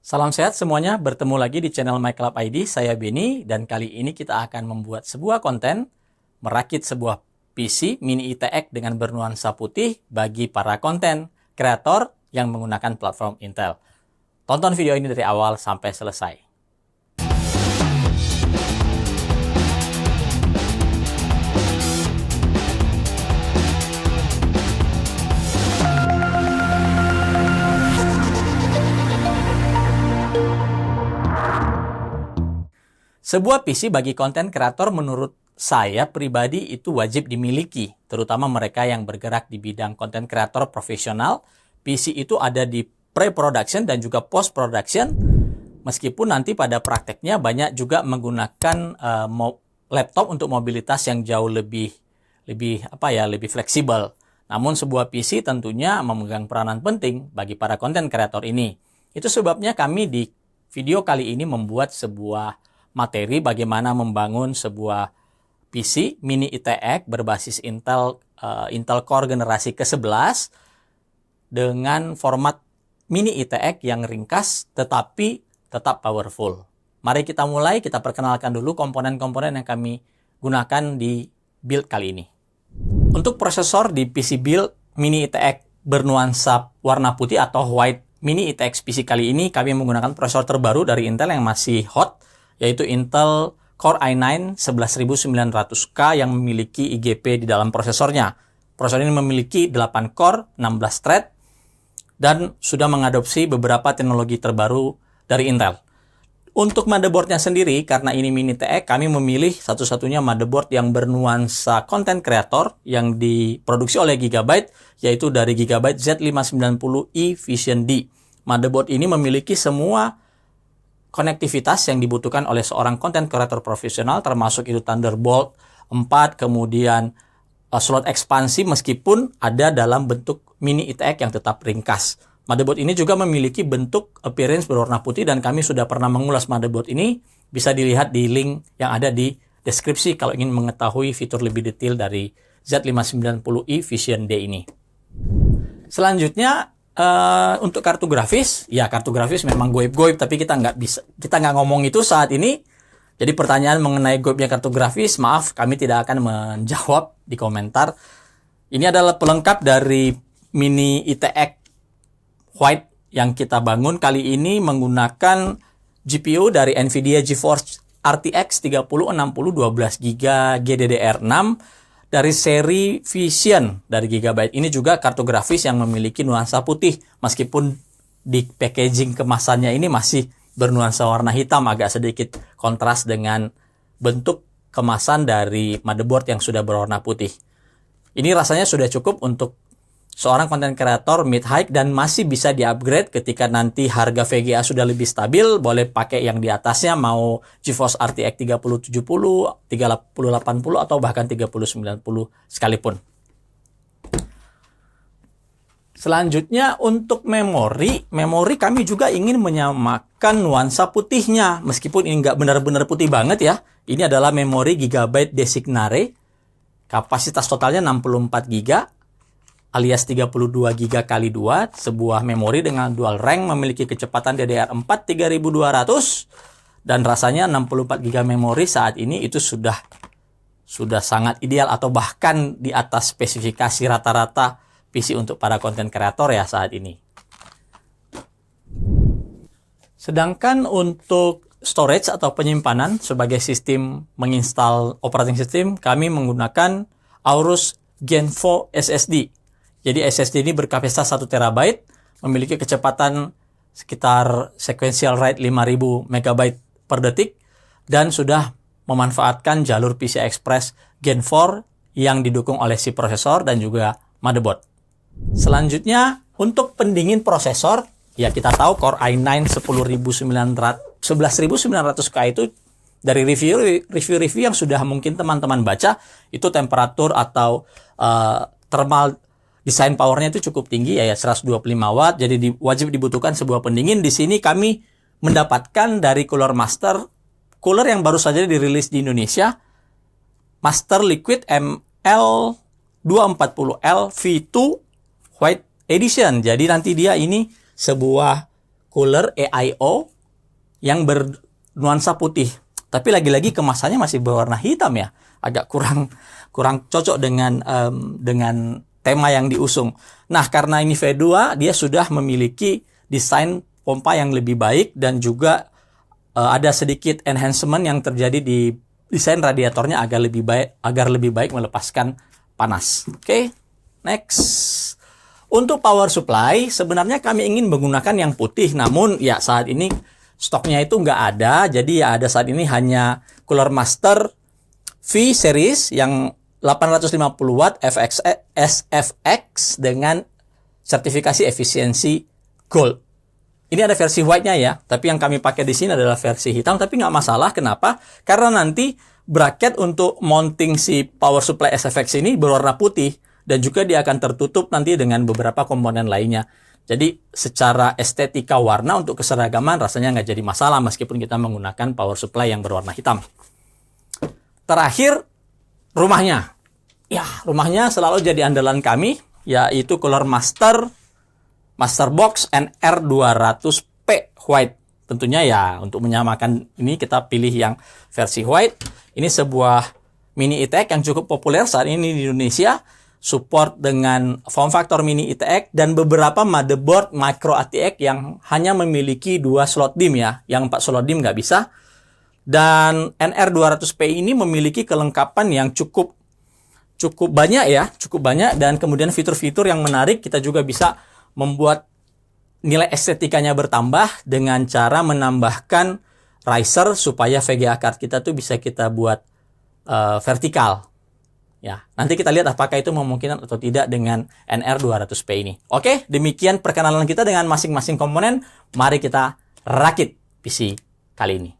Salam sehat semuanya, bertemu lagi di channel MyClub ID, saya Benny, dan kali ini kita akan membuat sebuah konten, merakit sebuah PC mini ITX dengan bernuansa putih bagi para konten kreator yang menggunakan platform Intel. Tonton video ini dari awal sampai selesai. Sebuah PC bagi konten kreator menurut saya pribadi itu wajib dimiliki, terutama mereka yang bergerak di bidang konten kreator profesional. PC itu ada di pre-production dan juga post-production, meskipun nanti pada prakteknya banyak juga menggunakan laptop untuk mobilitas yang jauh lebih fleksibel. Namun sebuah PC tentunya memegang peranan penting bagi para konten kreator ini. Itu sebabnya kami di video kali ini membuat sebuah materi bagaimana membangun sebuah PC mini ITX berbasis Intel Core generasi ke-11 dengan format mini ITX yang ringkas tetapi tetap powerful. Mari kita mulai, kita perkenalkan dulu komponen-komponen yang kami gunakan di build kali ini. Untuk prosesor di PC build mini ITX bernuansa warna putih atau white mini ITX PC kali ini kami menggunakan prosesor terbaru dari Intel yang masih hot, yaitu Intel Core i9 11900K yang memiliki IGP di dalam prosesornya. Prosesor ini memiliki 8 core, 16 thread, dan sudah mengadopsi beberapa teknologi terbaru dari Intel. Untuk motherboardnya sendiri, karena ini mini ITX, kami memilih satu-satunya motherboard yang bernuansa content creator yang diproduksi oleh Gigabyte, yaitu dari Gigabyte Z590i Vision D. Motherboard ini memiliki semua konektivitas yang dibutuhkan oleh seorang content creator profesional, termasuk itu Thunderbolt 4, kemudian slot ekspansi meskipun ada dalam bentuk mini ITX yang tetap ringkas. Motherboard ini juga memiliki bentuk appearance berwarna putih dan kami sudah pernah mengulas motherboard ini. Bisa dilihat di link yang ada di deskripsi kalau ingin mengetahui fitur lebih detail dari Z590i Vision D ini. Selanjutnya, untuk kartu grafis, ya kartu grafis memang goib-goib, tapi kita nggak ngomong itu saat ini. Jadi pertanyaan mengenai goibnya kartu grafis, maaf, kami tidak akan menjawab di komentar. Ini adalah pelengkap dari mini ITX White yang kita bangun kali ini menggunakan GPU dari NVIDIA GeForce RTX 3060 12GB GDDR6 dari seri Vision dari Gigabyte. Ini juga kartu grafis yang memiliki nuansa putih, meskipun di packaging kemasannya ini masih bernuansa warna hitam, agak sedikit kontras dengan bentuk kemasan dari motherboard yang sudah berwarna putih. Ini rasanya sudah cukup untuk seorang konten kreator mid-high dan masih bisa di-upgrade ketika nanti harga VGA sudah lebih stabil. Boleh pakai yang di atasnya, mau GeForce RTX 3070, 3080 atau bahkan 3090 sekalipun. Selanjutnya untuk memori kami juga ingin menyamakan nuansa putihnya. Meskipun ini nggak benar-benar putih banget ya. Ini adalah memori Gigabyte Designare. Kapasitas totalnya 64GB. Alias 32GB x 2, sebuah memori dengan dual rank, memiliki kecepatan DDR4 3200 dan rasanya 64GB memori saat ini itu sudah sangat ideal atau bahkan di atas spesifikasi rata-rata PC untuk para konten kreator ya saat ini. Sedangkan untuk storage atau penyimpanan sebagai sistem menginstal operating system, kami menggunakan Aorus Gen 4 SSD. Jadi SSD ini berkapasitas 1 TB, memiliki kecepatan sekitar sequential write 5000 MB per detik, dan sudah memanfaatkan jalur PCI Express Gen 4 yang didukung oleh si prosesor dan juga motherboard. Selanjutnya, untuk pendingin prosesor, ya kita tahu Core i9 11900K itu dari review yang sudah mungkin teman-teman baca, itu temperatur atau thermal desain powernya itu cukup tinggi ya 125 watt, jadi wajib dibutuhkan sebuah pendingin. Di sini kami mendapatkan dari Cooler Master, cooler yang baru saja dirilis di Indonesia, Master Liquid ML240L V2 White Edition. Jadi nanti dia ini sebuah cooler AIO yang bernuansa putih. Tapi lagi-lagi kemasannya masih berwarna hitam ya. Agak kurang cocok dengan tema yang diusung. Nah, karena ini V2, dia sudah memiliki desain pompa yang lebih baik dan juga ada sedikit enhancement yang terjadi di desain radiatornya agar lebih baik melepaskan panas. Oke, next. Untuk power supply, sebenarnya kami ingin menggunakan yang putih, namun ya saat ini stoknya itu nggak ada, jadi ya ada saat ini hanya Cooler Master V series yang 850 watt SFX dengan sertifikasi efisiensi Gold. Ini ada versi white-nya ya, tapi yang kami pakai di sini adalah versi hitam, tapi nggak masalah. Kenapa? Karena nanti bracket untuk mounting si power supply SFX ini berwarna putih, dan juga dia akan tertutup nanti dengan beberapa komponen lainnya. Jadi secara estetika warna untuk keseragaman rasanya nggak jadi masalah meskipun kita menggunakan power supply yang berwarna hitam. Terakhir, rumahnya. Ya, rumahnya selalu jadi andalan kami, yaitu Cooler Master Box NR200P White. Tentunya ya untuk menyamakan ini kita pilih yang versi white. Ini sebuah mini ITX yang cukup populer saat ini di Indonesia. Support dengan form factor mini ITX dan beberapa motherboard micro ATX yang hanya memiliki 2 slot DIMM ya, yang 4 slot DIMM nggak bisa. Dan NR200P ini memiliki kelengkapan yang cukup banyak ya, dan kemudian fitur-fitur yang menarik. Kita juga bisa membuat nilai estetikanya bertambah dengan cara menambahkan riser supaya VGA card kita tuh bisa kita buat vertikal. Ya, nanti kita lihat apakah itu memungkinkan atau tidak dengan NR200P ini. Oke, demikian perkenalan kita dengan masing-masing komponen. Mari kita rakit PC kali ini.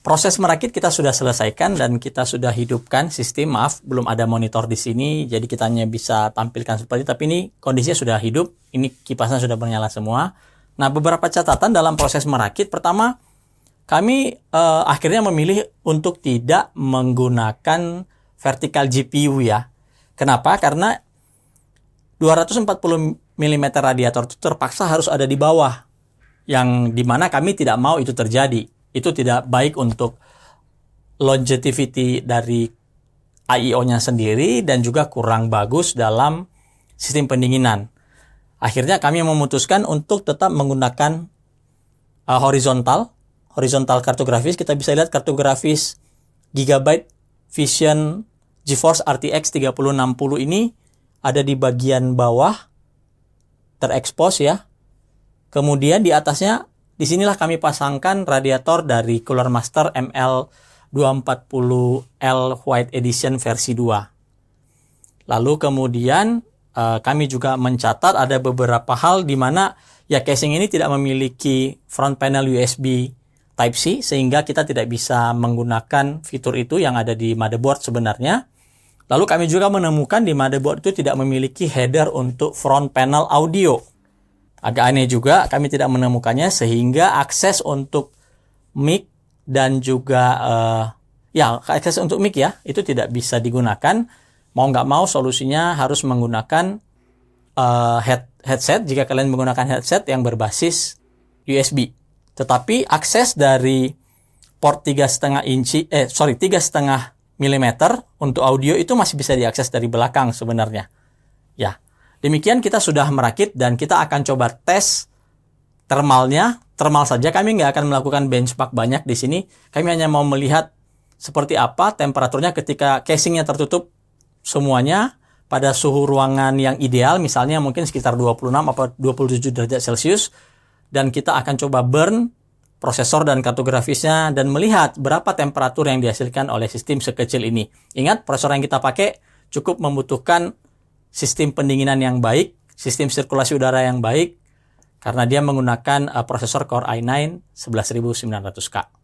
Proses merakit kita sudah selesaikan dan kita sudah hidupkan sistem. Maaf, belum ada monitor di sini, jadi kita hanya bisa tampilkan seperti itu. Tapi ini kondisinya sudah hidup, ini kipasnya sudah bernyala semua. Nah, beberapa catatan dalam proses merakit. Pertama, kami akhirnya memilih untuk tidak menggunakan vertical GPU ya. Kenapa? Karena 240 mm radiator itu terpaksa harus ada di bawah, yang dimana kami tidak mau itu terjadi. Itu tidak baik untuk longevity dari IEO-nya sendiri dan juga kurang bagus dalam sistem pendinginan. Akhirnya kami memutuskan untuk tetap menggunakan horizontal kartografis. Kita bisa lihat kartografis Gigabyte Vision GeForce RTX 3060 ini ada di bagian bawah, terekspos ya. Kemudian di atasnya, disinilah kami pasangkan radiator dari Cooler Master ML240L White Edition versi 2. Lalu kemudian kami juga mencatat ada beberapa hal di mana ya casing ini tidak memiliki front panel USB Type-C, sehingga kita tidak bisa menggunakan fitur itu yang ada di motherboard sebenarnya. Lalu kami juga menemukan di motherboard itu tidak memiliki header untuk front panel audio. Agak aneh juga, kami tidak menemukannya, sehingga akses untuk mic dan juga akses untuk mic ya, itu tidak bisa digunakan. Mau nggak mau solusinya harus menggunakan headset, jika kalian menggunakan headset yang berbasis USB. Tetapi akses dari port 3,5 mm untuk audio itu masih bisa diakses dari belakang sebenarnya. Ya, demikian kita sudah merakit dan kita akan coba tes thermalnya. Thermal saja, kami nggak akan melakukan benchmark banyak di sini. Kami hanya mau melihat seperti apa temperaturnya ketika casingnya tertutup semuanya pada suhu ruangan yang ideal, misalnya mungkin sekitar 26 atau 27 derajat Celcius. Dan kita akan coba burn prosesor dan kartografisnya dan melihat berapa temperatur yang dihasilkan oleh sistem sekecil ini. Ingat, prosesor yang kita pakai cukup membutuhkan sistem pendinginan yang baik, sistem sirkulasi udara yang baik, karena dia menggunakan prosesor Core i9 11900K.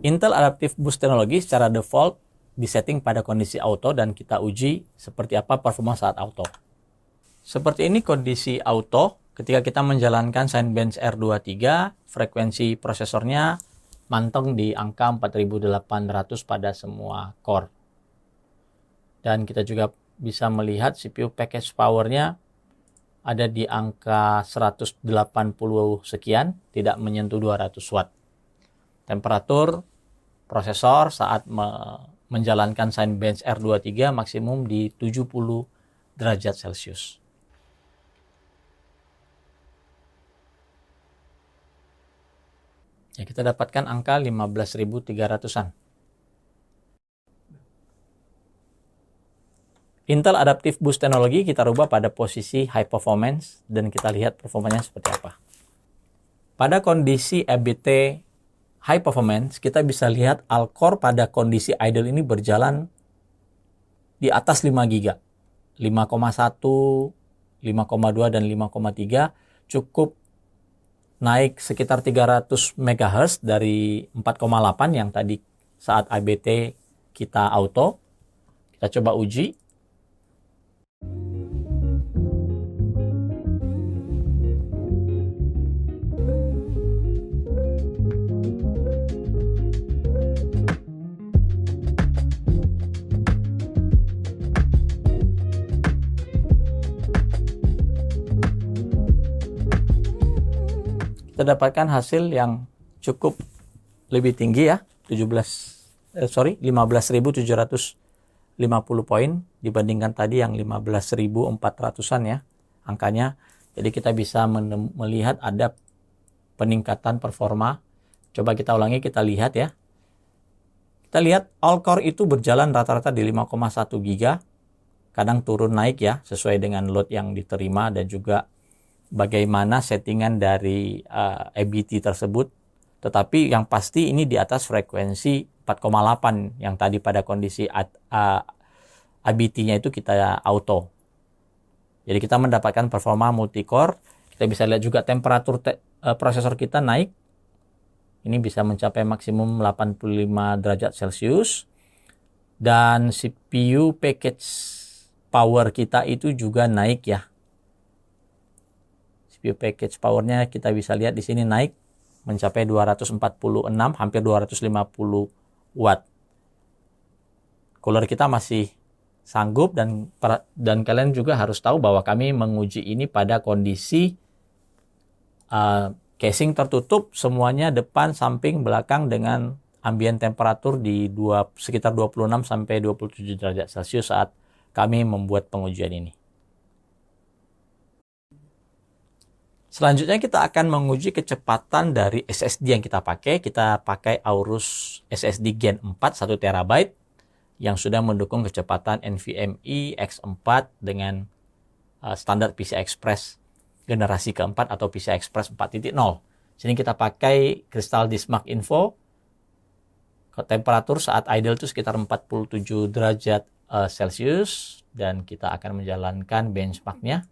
Intel Adaptive Boost Technology secara default disetting pada kondisi auto dan kita uji seperti apa performa saat auto. Seperti ini kondisi auto ketika kita menjalankan Cinebench R23, frekuensi prosesornya manteng di angka 4800 pada semua core. Dan kita juga bisa melihat CPU package powernya ada di angka 180 sekian, tidak menyentuh 200 watt. Temperatur prosesor saat menjalankan Cinebench R23 maksimum di 70 derajat Celcius. Ya, kita dapatkan angka 15.300-an. Intel Adaptive Boost Technology kita rubah pada posisi high performance dan kita lihat performanya seperti apa. Pada kondisi EBT high performance, kita bisa lihat Alcore pada kondisi idle ini berjalan di atas 5 GB. 5,1, 5,2, dan 5,3 cukup naik sekitar 300 MHz dari 4,8 yang tadi saat ABT kita auto. Kita coba uji. Kita dapatkan hasil yang cukup lebih tinggi ya, 15.750 poin dibandingkan tadi yang 15.400-an ya angkanya. Jadi kita bisa melihat ada peningkatan performa. Coba kita ulangi, kita lihat ya. Kita lihat all core itu berjalan rata-rata di 5,1 GB. Kadang turun naik ya, sesuai dengan load yang diterima dan juga bagaimana settingan dari EBT tersebut. Tetapi yang pasti ini di atas frekuensi 4,8 yang tadi pada kondisi IBT-nya itu kita auto. Jadi kita mendapatkan performa multi-core. Kita bisa lihat juga temperatur prosesor kita naik. Ini bisa mencapai maksimum 85 derajat Celcius. Dan CPU package power kita itu juga naik ya. CPU package powernya kita bisa lihat di sini naik mencapai 246, hampir 250 watt. Cooler kita masih sanggup dan kalian juga harus tahu bahwa kami menguji ini pada kondisi casing tertutup semuanya depan, samping, belakang dengan ambient temperatur di sekitar 26 sampai 27 derajat Celcius saat kami membuat pengujian ini. Selanjutnya kita akan menguji kecepatan dari SSD yang kita pakai. Kita pakai Aorus SSD Gen 4 1 TB yang sudah mendukung kecepatan NVMe X4 dengan standar PCI Express generasi keempat atau PCI Express 4.0. Sini kita pakai Crystal Disk Mark Info. Temperatur saat idle itu sekitar 47 derajat Celcius dan kita akan menjalankan benchmarknya.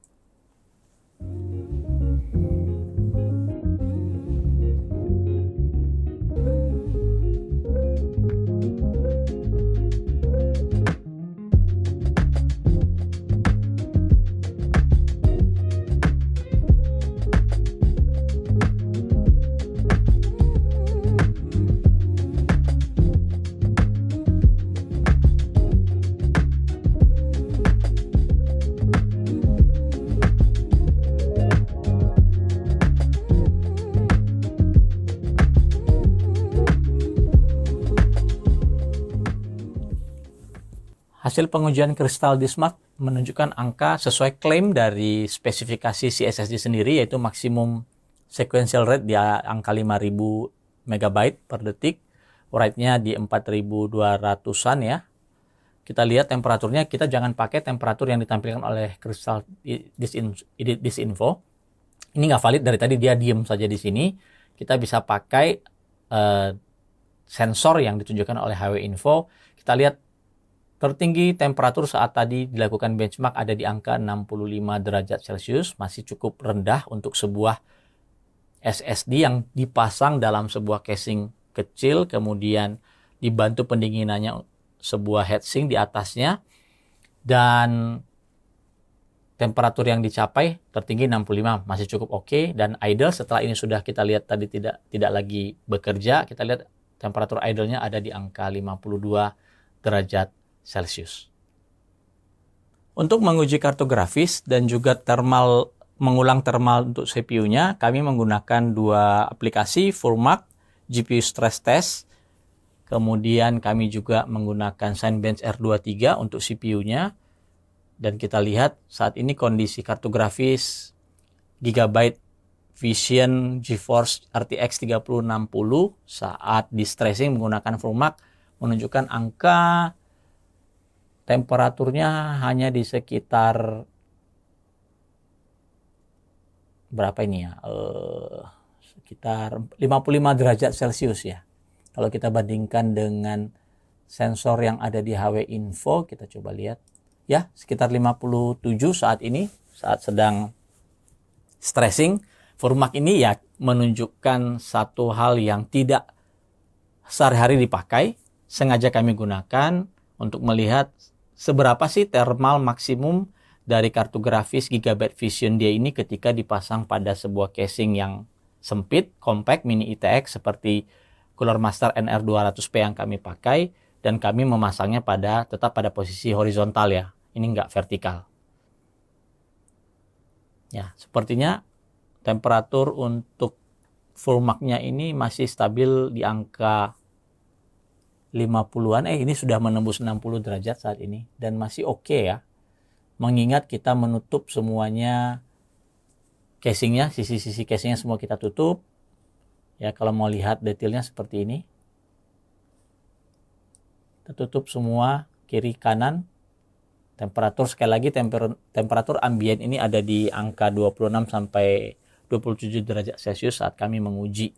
Hasil pengujian Crystal Disk Mark menunjukkan angka sesuai klaim dari spesifikasi si SSD sendiri, yaitu maksimum sequential rate di angka 5000 MB per detik, write-nya di 4200-an ya. Kita lihat temperaturnya, kita jangan pakai temperatur yang ditampilkan oleh Crystal Disk Info. Ini nggak valid, dari tadi dia diem saja di sini. Kita bisa pakai sensor yang ditunjukkan oleh HW Info. Kita lihat tertinggi temperatur saat tadi dilakukan benchmark ada di angka 65 derajat Celcius, masih cukup rendah untuk sebuah SSD yang dipasang dalam sebuah casing kecil, kemudian dibantu pendinginannya sebuah heatsink di atasnya, dan temperatur yang dicapai tertinggi 65, masih cukup oke. Dan idle setelah ini sudah kita lihat tadi tidak lagi bekerja, kita lihat temperatur idle-nya ada di angka 52 derajat Celcius. Untuk menguji kartografis dan juga mengulang thermal untuk CPU-nya, kami menggunakan dua aplikasi, Furmark, GPU Stress Test, kemudian kami juga menggunakan Cinebench R23 untuk CPU-nya, dan kita lihat saat ini kondisi kartografis Gigabyte Vision GeForce RTX 3060 saat distressing menggunakan Furmark menunjukkan angka temperaturnya hanya di sekitar berapa ini ya? Sekitar 55 derajat Celcius ya. Kalau kita bandingkan dengan sensor yang ada di HW Info, kita coba lihat. Ya, sekitar 57 saat ini, saat sedang stressing. Furmark ini ya menunjukkan satu hal yang tidak sehari-hari dipakai. Sengaja kami gunakan untuk melihat seberapa sih thermal maksimum dari kartografis Gigabyte Vision dia ini ketika dipasang pada sebuah casing yang sempit, compact, mini ITX seperti Cooler Master NR200P yang kami pakai, dan kami memasangnya tetap pada posisi horizontal ya, ini nggak vertikal. Ya, sepertinya temperatur untuk Furmark-nya ini masih stabil di angka 50-an, ini sudah menembus 60 derajat saat ini dan masih oke ya. Mengingat kita menutup semuanya casingnya, sisi-sisi casingnya semua kita tutup. Ya, kalau mau lihat detailnya seperti ini. Kita tutup semua kiri kanan. Temperatur sekali lagi temperatur ambient ini ada di angka 26 sampai 27 derajat Celcius saat kami menguji.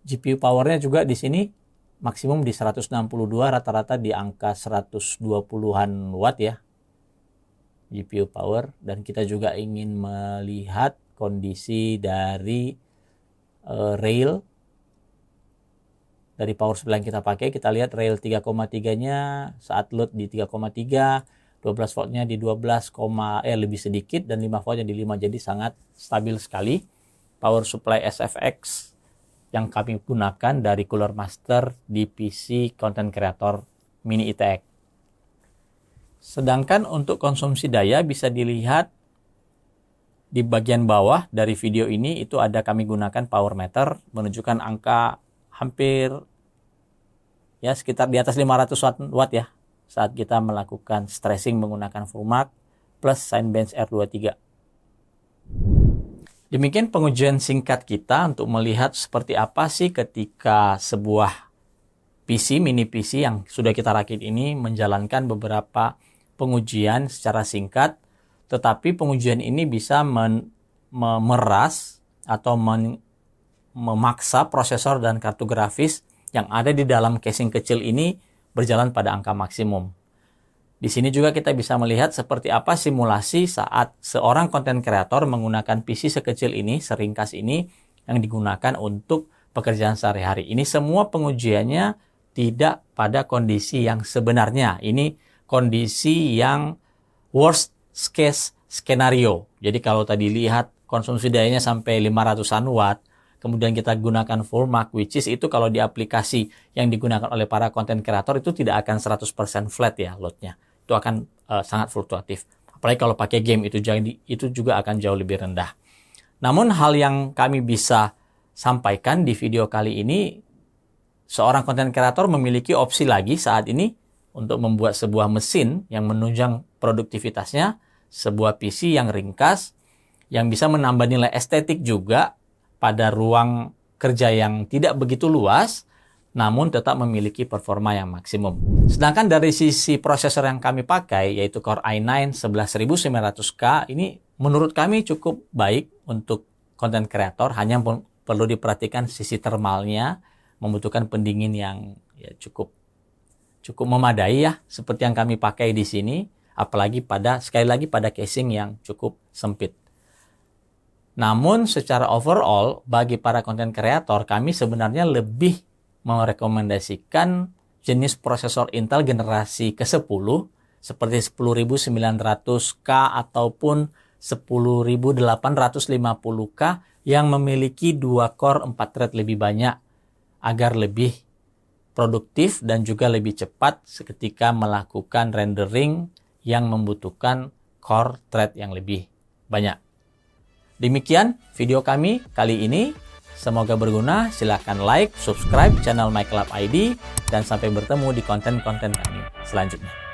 GPU powernya juga di sini maksimum di 162, rata-rata di angka 120-an watt ya GPU power. Dan kita juga ingin melihat kondisi dari rail dari power supply yang kita pakai. Kita lihat rail 3,3 nya saat load di 3,3, 12 voltnya di 12, lebih sedikit, dan 5 voltnya di 5, jadi sangat stabil sekali. Power supply SFX yang kami gunakan dari Cooler Master di PC Content Creator Mini ITX. Sedangkan untuk konsumsi daya bisa dilihat di bagian bawah dari video ini, itu ada kami gunakan power meter menunjukkan angka hampir ya sekitar di atas 500 watt ya saat kita melakukan stressing menggunakan Furmark plus Cinebench R23. Demikian pengujian singkat kita untuk melihat seperti apa sih ketika sebuah PC, mini PC yang sudah kita rakit ini menjalankan beberapa pengujian secara singkat, tetapi pengujian ini bisa memeras atau memaksa prosesor dan kartu grafis yang ada di dalam casing kecil ini berjalan pada angka maksimum. Di sini juga kita bisa melihat seperti apa simulasi saat seorang konten kreator menggunakan PC sekecil ini, seringkas ini, yang digunakan untuk pekerjaan sehari-hari. Ini semua pengujiannya tidak pada kondisi yang sebenarnya. Ini kondisi yang worst case skenario. Jadi kalau tadi lihat konsumsi dayanya sampai 500-an watt, kemudian kita gunakan Furmark, which is itu kalau di aplikasi yang digunakan oleh para konten kreator itu tidak akan 100% flat ya loadnya. Itu akan sangat fluktuatif. Apalagi kalau pakai game itu juga akan jauh lebih rendah. Namun hal yang kami bisa sampaikan di video kali ini, seorang konten kreator memiliki opsi lagi saat ini untuk membuat sebuah mesin yang menunjang produktivitasnya, sebuah PC yang ringkas, yang bisa menambah nilai estetik juga pada ruang kerja yang tidak begitu luas, namun tetap memiliki performa yang maksimum. Sedangkan dari sisi prosesor yang kami pakai, yaitu Core i9 11900K, ini menurut kami cukup baik untuk konten kreator, hanya perlu diperhatikan sisi thermalnya, membutuhkan pendingin yang ya cukup memadai ya, seperti yang kami pakai di sini, apalagi sekali lagi pada casing yang cukup sempit. Namun secara overall bagi para konten kreator kami sebenarnya lebih merekomendasikan jenis prosesor Intel generasi ke-10 seperti 10900K ataupun 10850K yang memiliki 2 core 4 thread lebih banyak agar lebih produktif dan juga lebih cepat ketika melakukan rendering yang membutuhkan core thread yang lebih banyak. Demikian video kami kali ini. Semoga berguna. Silakan like, subscribe channel MyClub ID, dan sampai bertemu di konten-konten kami selanjutnya.